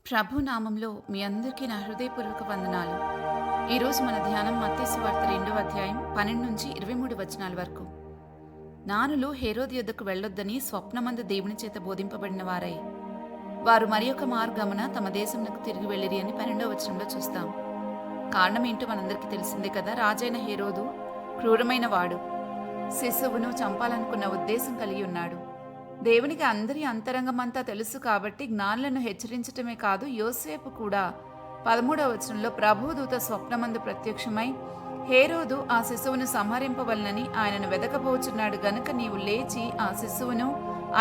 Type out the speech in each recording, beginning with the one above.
ప్రభు నామంలో మీ అందరికీ నా హృదయపూర్వక వందనాలు. ఈరోజు మన ధ్యానం మత్తయి సువార్త 2వ అధ్యాయం 12 నుంచి 23 వచనాల వరకు. జ్ఞానులు హేరోదు యొద్దకు వెళ్ళొద్దని స్వప్నమందు దేవుని చేత బోధింపబడిన వారై వారు మరి ఒక మార్గమున తమ దేశమునకు తిరిగి వెళ్ళిరి అని 12వ వచనంలో చూస్తాం. కారణం ఏంటో మనందరికీ తెలిసిందే కదా. రాజైన హేరోదు క్రూరమైన వాడు, శిశువును చంపాలనుకున్న ఉద్దేశం కలిగి ఉన్నాడు. దేవునికి అందరి అంతరంగమంతా తెలుసు కాబట్టి జ్ఞానులను హెచ్చరించటమే కాదు, యోసేపు కూడా 13వ వచనంలో ప్రభుదూత స్వప్నమందు ప్రత్యక్షమై హేరోదు ఆ శిశువును సంహరింపవలనని ఆయనను వెదకబోచున్నాడు గనుక నీవు లేచి ఆ శిశువును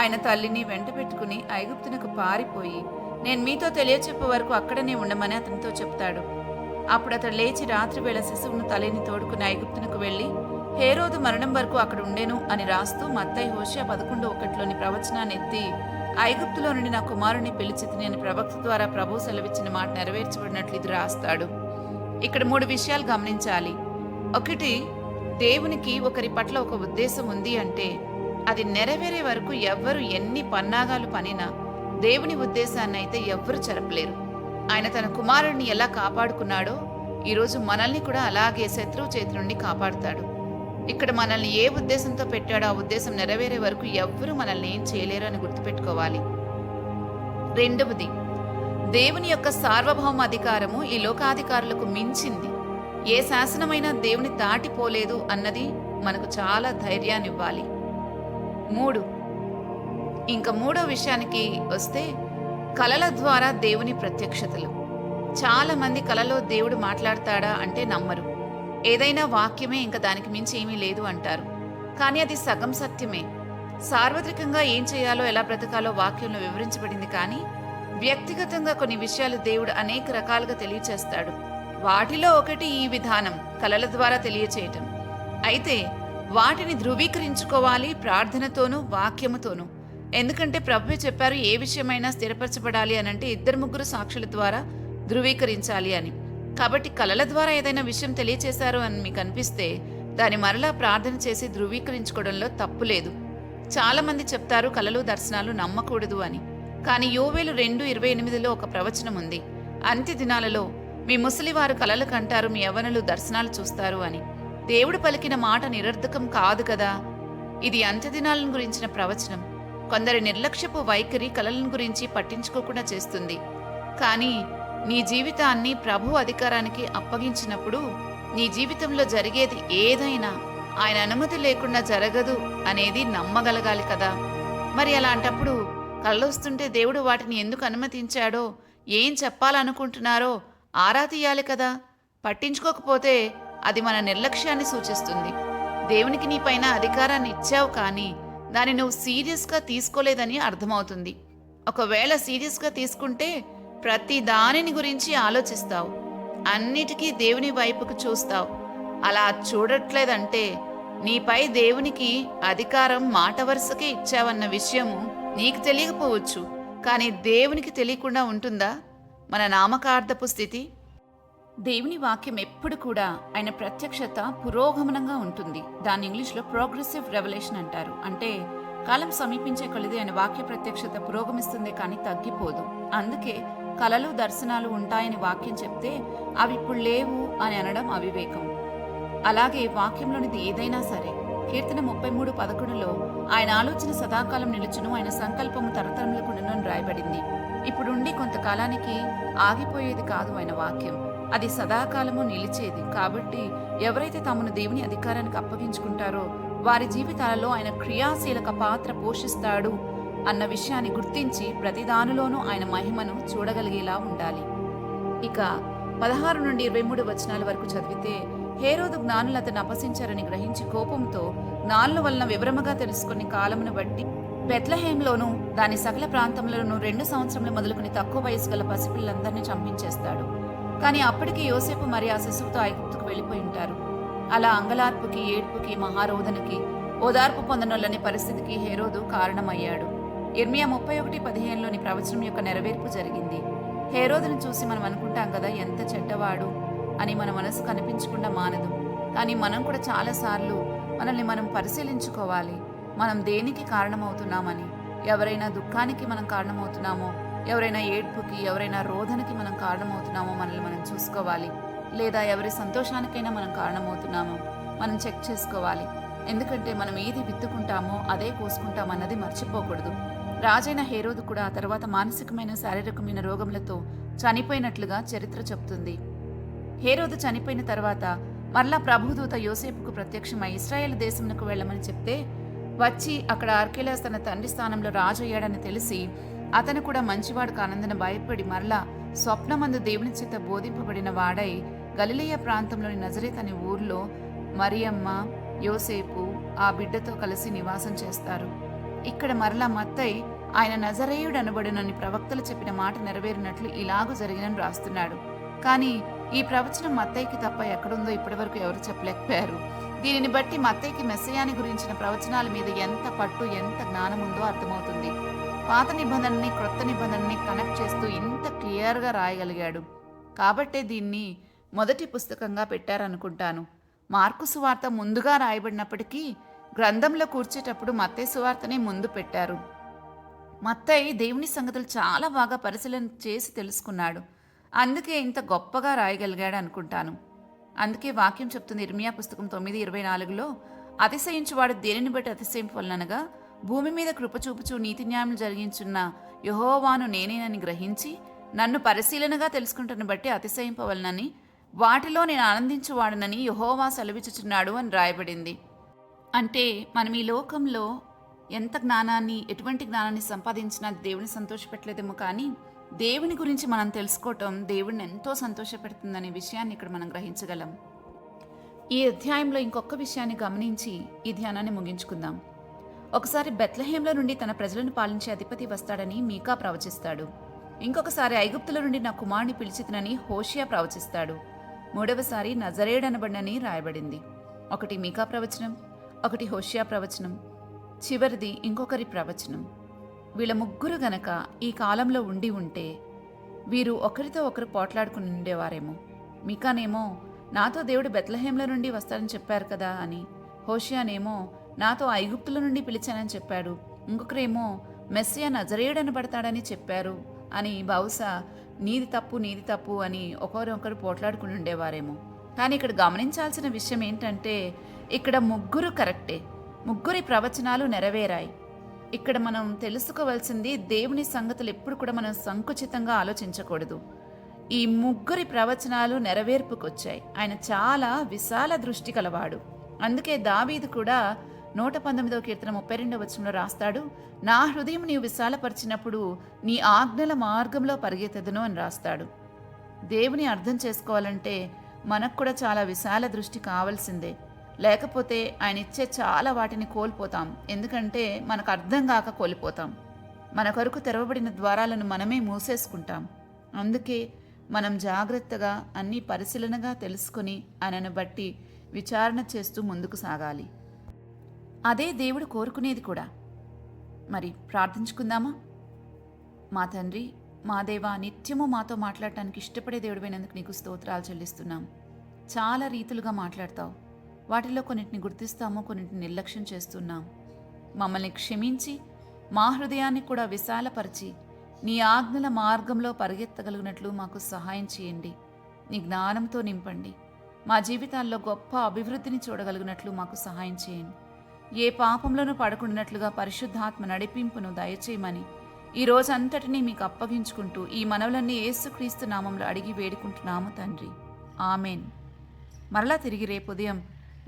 ఆయన తల్లిని వెంట పెట్టుకుని ఐగుప్తునకు పారిపోయి నేను మీతో తెలియచెప్పే వరకు అక్కడనే ఉండమని అతనితో చెప్తాడు. అప్పుడు అతడు లేచి రాత్రివేళ శిశువును తల్లిని తోడుకుని ఐగుప్తునకు వెళ్ళి హేరోదు మరణం వరకు అక్కడ ఉండెను అని రాస్తూ మత్తయి హోషేయ 11:1లోని ప్రవచనాన్ని ఎత్తి ఐగుప్తులో నుండి నా కుమారుని పిలిచితిని అని ప్రవక్త ద్వారా ప్రభు సెలవిచ్చిన మాట నెరవేర్చబడినట్లు ఇది రాస్తాడు. ఇక్కడ 3 విషయాలు గమనించాలి. ఒకటి, దేవునికి ఒకరి పట్ల ఒక ఉద్దేశం ఉంది అంటే అది నెరవేరే వరకు ఎవ్వరు ఎన్ని పన్నాగాలు పనినా దేవుని ఉద్దేశాన్ని అయితే ఎవ్వరు చెరపలేరు. ఆయన తన కుమారుడిని ఎలా కాపాడుకున్నాడో ఈరోజు మనల్ని కూడా అలాగే శత్రువు చేతి నుండి కాపాడుతాడు. ఇక్కడ మనల్ని ఏ ఉద్దేశంతో పెట్టాడో ఆ ఉద్దేశం నెరవేరే వరకు ఎవ్వరూ మనల్ని ఏం చేయలేరు అని గుర్తుపెట్టుకోవాలి. రెండవది, దేవుని యొక్క సార్వభౌమ అధికారము ఈ లోకాధికారులకు మించింది. ఏ శాసనమైనా దేవుని దాటిపోలేదు అన్నది మనకు చాలా ధైర్యాన్ని ఇవ్వాలి. మూడో విషయానికి వస్తే కలల ద్వారా దేవుని ప్రత్యక్షతలు. చాలా మంది కలలో దేవుడు మాట్లాడతాడా అంటే నమ్మరు. ఏదైనా వాక్యమే, ఇంకా దానికి మించి ఏమీ లేదు అంటారు. కానీ అది సగం సత్యమే. సార్వత్రికంగా ఏం చేయాలో ఎలా బ్రతకాలో వాక్యంలో వివరించబడింది, కానీ వ్యక్తిగతంగా కొన్ని విషయాలు దేవుడు అనేక రకాలుగా తెలియచేస్తాడు. వాటిలో ఒకటి ఈ విధానం, కలల ద్వారా తెలియచేయటం. అయితే వాటిని ధృవీకరించుకోవాలి ప్రార్థనతోనూ వాక్యముతోనూ. ఎందుకంటే ప్రభువే చెప్పారు, ఏ విషయమైనా స్థిరపరచబడాలి అనంటే 2-3 సాక్షుల ద్వారా ధృవీకరించాలి అని. కాబట్టి కలల ద్వారా ఏదైనా విషయం తెలియచేశారు అని మీకు అనిపిస్తే దాన్ని మరలా ప్రార్థన చేసి ధృవీకరించుకోవడంలో తప్పు లేదు. చాలామంది చెప్తారు కలలు దర్శనాలు నమ్మకూడదు అని. కానీ యోవేలు 2:28లో ఒక ప్రవచనం ఉంది, అంత్య దినాలలో మీ ముసలివారు కలలు కంటారు, మీ యవ్వనులు దర్శనాలు చూస్తారు అని. దేవుడు పలికిన మాట నిరర్ధకం కాదు కదా. ఇది అంత్య దినాలను గురించిన ప్రవచనం. కొందరి నిర్లక్ష్యపు వైఖరి కలలను గురించి పట్టించుకోకుండా చేస్తుంది. కానీ నీ జీవితాన్ని ప్రభు అధికారానికి అప్పగించినప్పుడు నీ జీవితంలో జరిగేది ఏదైనా ఆయన అనుమతి లేకుండా జరగదు అనేది నమ్మగలగాలి కదా. మరి అలాంటప్పుడు కళ్ళొస్తుంటే దేవుడు వాటిని ఎందుకు అనుమతించాడో, ఏం చెప్పాలనుకుంటున్నారో ఆరా తీయాలి కదా. పట్టించుకోకపోతే అది మన నిర్లక్ష్యాన్ని సూచిస్తుంది. దేవునికి నీ పైన అధికారాన్ని ఇచ్చావు, కానీ దాన్ని నువ్వు సీరియస్గా తీసుకోలేదని అర్థమవుతుంది. ఒకవేళ సీరియస్గా తీసుకుంటే ప్రతి దానిని గురించి ఆలోచిస్తావు, అన్నిటికీ దేవుని వైపుకు చూస్తావు. అలా చూడట్లేదంటే నీపై దేవునికి అధికారం మాట వరుసకే ఇచ్చావన్న విషయము నీకు తెలియకపోవచ్చు, కానీ దేవునికి తెలియకుండా ఉంటుందా మన నామకార్థపు స్థితి? దేవుని వాక్యం ఎప్పుడు కూడా ఆయన ప్రత్యక్షత పురోగమనంగా ఉంటుంది. దాన్ని ఇంగ్లీష్లో ప్రోగ్రెసివ్ రెవల్యూషన్ అంటారు. అంటే కాలం సమీపించే కొలది ఆయన వాక్య ప్రత్యక్షత పురోగమిస్తుంది, కానీ తగ్గిపోదు. అందుకే కలలు దర్శనాలు ఉంటాయని వాక్యం చెప్తే అవి ఇప్పుడు లేవు అని అనడం అవివేకం. అలాగే వాక్యంలోనిది ఏదైనా సరే, కీర్తన 33:11లో ఆయన ఆలోచన సదాకాలం నిలుచును, ఆయన సంకల్పము తరతరములకు ఉండును రాయబడింది. ఇప్పుడుండి కొంతకాలానికి ఆగిపోయేది కాదు ఆయన వాక్యం, అది సదాకాలము నిలిచేది. కాబట్టి ఎవరైతే తమను దేవుని అధికారానికి అప్పగించుకుంటారో వారి జీవితాలలో ఆయన క్రియాశీలక పాత్ర పోషిస్తాడు అన్న విషయాన్ని గుర్తించి ప్రతిదానిలోనూ ఆయన మహిమను చూడగలిగేలా ఉండాలి. ఇక 16 నుండి 23 వచనాల వరకు చదివితే హేరోదు జ్ఞానులు అతను అపహసించారని గ్రహించి కోపంతో జ్ఞానుల వలన వివరముగా తెలుసుకుని కాలమును బట్టి బెత్లెహేంలోనూ దాని సకల ప్రాంతంలోనూ 2 సంవత్సరములు మొదలుకుని తక్కువ వయసు గల పసిపిల్లలందరినీ చంపించేస్తాడు. కానీ అప్పటికి యోసేపు మరి ఆ శిశువుతో ఐగుప్తుకు వెళ్ళిపోయి ఉంటారు. అలా అంగలార్పుకి, ఏడ్పుకి, మహారోధనకి, ఓదార్పు పొందనొల్లని పరిస్థితికి హేరోదు కారణమయ్యాడు. ఇర్మియా 31:15లోని ప్రవచనం యొక్క నెరవేర్పు జరిగింది. హేరోదును చూసి మనం అనుకుంటాం కదా, ఎంత చెడ్డవాడు అని మన మనసు కనిపించకుండా మానదు. కానీ మనం కూడా చాలాసార్లు మనల్ని మనం పరిశీలించుకోవాలి. మనం దేనికి కారణమవుతున్నామని. ఎవరైనా దుఃఖానికి మనం కారణమవుతున్నామో, ఎవరైనా ఏడ్పుకి, ఎవరైనా రోదనకి మనం కారణమవుతున్నామో మనల్ని మనం చూసుకోవాలి. లేదా ఎవరి సంతోషానికైనా మనం కారణమవుతున్నామో మనం చెక్ చేసుకోవాలి. ఎందుకంటే మనం ఏది విత్తుకుంటామో అదే కోసుకుంటామన్నది మర్చిపోకూడదు. రాజైన హేరోదు కూడా ఆ తర్వాత మానసికమైన, శారీరకమైన రోగములతో చనిపోయినట్లుగా చరిత్ర చెప్తుంది. హేరోదు చనిపోయిన తర్వాత మరలా ప్రభుదూత యోసేపుకు ప్రత్యక్షమై ఇశ్రాయేలు దేశమునకు వెళ్ళమని చెప్తే వచ్చి అక్కడ అర్కెలాస్ తన తండ్రి స్థానంలో రాజు అయ్యాడని తెలిసి అతను కూడా మంచివాడు కానందున భయపడి మరలా స్వప్నమందు దేవుని చేత బోధింపబడిన వాడై గలిలయ ప్రాంతంలోని నజరేత్ అనే ఊర్లో మరియమ్మ, యోసేపు ఆ బిడ్డతో కలిసి నివాసం చేస్తారు. ఇక్కడ మరలా మత్తయి ఆయన నజరేయుడు అనబడునని ప్రవక్తలు చెప్పిన మాట నెరవేరినట్లు ఇలాగూ జరిగినని రాస్తున్నాడు. కానీ ఈ ప్రవచనం మత్తయికి తప్ప ఎక్కడుందో ఇప్పటివరకు ఎవరు చెప్పలేకపోయారు. దీనిని బట్టి మత్తయికి మెస్సయాని గురించిన ప్రవచనాల మీద ఎంత పట్టు, ఎంత జ్ఞానం ఉందో అర్థమవుతుంది. పాత నిబంధనని, క్రొత్త నిబంధనని కనెక్ట్ చేస్తూ ఇంత క్లియర్గా రాయగలిగాడు. కాబట్టే దీన్ని మొదటి పుస్తకంగా పెట్టారనుకుంటాను. మార్కు సువార్త ముందుగా రాయబడినప్పటికీ గ్రంథంలో కూర్చేటప్పుడు మత్తయి సువార్తనే ముందు పెట్టారు. మత్తయి దేవుని సంగతులు చాలా బాగా పరిశీలన చేసి తెలుసుకున్నాడు. అందుకే ఇంత గొప్పగా రాయగలిగాడు అనుకుంటాను. అందుకే వాక్యం చెప్తుంది ఇర్మియా పుస్తకం 9:24లో, అతిశయించువాడు దేనిని బట్టి అతిశయింపవలనగా భూమి మీద కృపచూపుచు నీతి న్యాయములు జరిగించున్న యెహోవాను నేనేనని గ్రహించి నన్ను పరిశీలనగా తెలుసుకుంటున్న బట్టి అతిశయింపవలనని వాటిలో నేను ఆనందించువాడనని యెహోవా సెలవిచ్చుచున్నాడు అని రాయబడింది. అంటే మనం ఈ లోకంలో ఎంత జ్ఞానాన్ని, ఎటువంటి జ్ఞానాన్ని సంపాదించినా దేవుని సంతోషపెట్టలేదేమో, కానీ దేవుని గురించి మనం తెలుసుకోవటం దేవుడిని ఎంతో సంతోషపెడుతుందనే విషయాన్ని ఇక్కడ మనం గ్రహించగలం. ఈ అధ్యాయంలో ఇంకొక విషయాన్ని గమనించి ఈ ధ్యానాన్ని ముగించుకుందాం. ఒకసారి బెత్లెహేంలో నుండి తన ప్రజలను పాలించే అధిపతి వస్తాడని మీకా ప్రవచిస్తాడు. ఇంకొకసారి ఐగుప్తుల నుండి నా కుమారుని పిలిచితినని హోషియా ప్రవచిస్తాడు. మూడవసారి నజరేయుడనబడినని రాయబడింది. ఒకటి మీకా ప్రవచనం, ఒకటి హోషియా ప్రవచనం, చివరిది ఇంకొకరి ప్రవచనం. వీళ్ళ ముగ్గురు గనక ఈ కాలంలో ఉండి ఉంటే వీరు ఒకరితో ఒకరు పోట్లాడుకుని ఉండేవారేమో. మీకానేమో నాతో దేవుడు బెత్లెహేంల నుండి వస్తాడని చెప్పారు కదా అని, హోషియానేమో నాతో ఐగుప్తుల నుండి పిలిచానని చెప్పాడు, ఇంకొకరేమో మెస్సియా నజరేయుడనబడతాడని చెప్పారు అని బహుశా నీది తప్పు అని ఒకరొకరు పోట్లాడుకుని ఉండేవారేమో. కానీ ఇక్కడ గమనించాల్సిన విషయం ఏంటంటే ఇక్కడ ముగ్గురు కరెక్టే, ముగ్గురి ప్రవచనాలు నెరవేరాయి. ఇక్కడ మనం తెలుసుకోవాల్సింది దేవుని సంగతులు ఎప్పుడు కూడా మనం సంకుచితంగా ఆలోచించకూడదు. ఈ ముగ్గురి ప్రవచనాలు నెరవేర్పుకొచ్చాయి. ఆయన చాలా విశాల దృష్టి కలవాడు. అందుకే దావీదు కూడా 119వ కీర్తన 32వ వచనంలో రాస్తాడు, నా హృదయం నీవు విశాలపరిచినప్పుడు నీ ఆజ్ఞల మార్గంలో పరిగెత్తెదను అని రాస్తాడు. దేవుని అర్థం చేసుకోవాలంటే మనకు కూడా చాలా విశాల దృష్టి కావాల్సిందే. లేకపోతే ఆయన ఇచ్చే చాలా వాటిని కోల్పోతాం. ఎందుకంటే మనకు అర్థం కాక కోల్పోతాం. మన కొరకు తెరవబడిన ద్వారాలను మనమే మూసేసుకుంటాం. అందుకే మనం జాగ్రత్తగా అన్నీ పరిశీలనగా తెలుసుకొని ఆయనను బట్టి విచారణ చేస్తూ ముందుకు సాగాలి. అదే దేవుడు కోరుకునేది కూడా. మరి ప్రార్థించుకుందామా? మా తండ్రి, మా దేవా, నిత్యము మాతో మాట్లాడటానికి ఇష్టపడే దేవుడివైనందుకు నీకు స్తోత్రాలు చెల్లిస్తున్నాం. చాలా రీతులుగా మాట్లాడతావు. వాటిలో కొన్నిటిని గుర్తిస్తాము, కొన్నిటిని నిర్లక్ష్యం చేస్తున్నాం. మమ్మల్ని క్షమించి మా హృదయాన్ని కూడా విశాలపరిచి నీ ఆజ్ఞల మార్గంలో పరిగెత్తగలిగినట్లు మాకు సహాయం చేయండి. నీ జ్ఞానంతో నింపండి. మా జీవితాల్లో గొప్ప అభివృద్ధిని చూడగలిగినట్లు మాకు సహాయం చేయండి. ఏ పాపంలోనూ పడకుండానట్లుగా పరిశుద్ధాత్మ నడిపింపును దయచేయమని ఈ రోజంతటినీ మీకు అప్పగించుకుంటూ ఈ మనవులన్నీ యేసుక్రీస్తు నామంలో అడిగి వేడుకుంటున్నాము తండ్రి. ఆమెన్. మరలా తిరిగి రేపు ఉదయం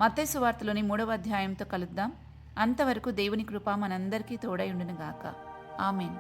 మత్తయి సువార్తలోని 3వ అధ్యాయంతో కలుద్దాం. అంతవరకు దేవుని కృప మనందరికీ తోడై ఉండునుగాక. ఆమెన్.